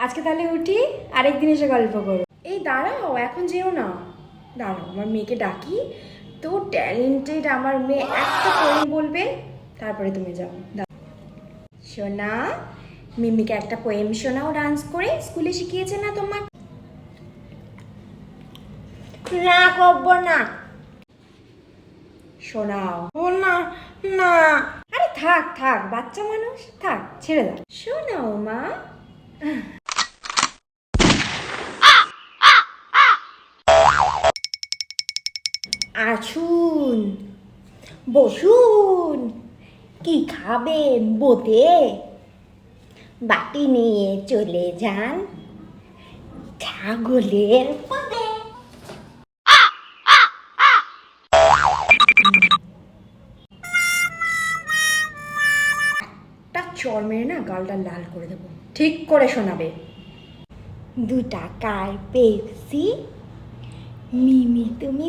আজকে তাহলে উঠি, আরেকদিন এসে গল্প করো। এই দাঁড়াও, এখন যেও না, দাঁড়াও আমার মেয়েকে ডাকি। তো ট্যালেন্টেড আমার মেয়ে, একটা পোয়েম বলবে, তারপরে তুমি যাও। শোনা, মিমিকে একটা পোয়েম শোনাও ডান্স করে, স্কুলে শিখিয়েছে না তোমার? না, করবো না। শোনাও। ও না, না। আরে থাক থাক, বাচ্চা মানুষ, থাক, ছেড়ে দাও। শোনাও মা। আসুন, বসুন, কি খাবেন বোতে? বাটি নিয়ে চলে যান ছাগলের পদে। একটা চর মেরে না গালটা লাল করে দেবো, ঠিক করে শোনাবে। 2 টাকার পেপসি, মিমি তুমি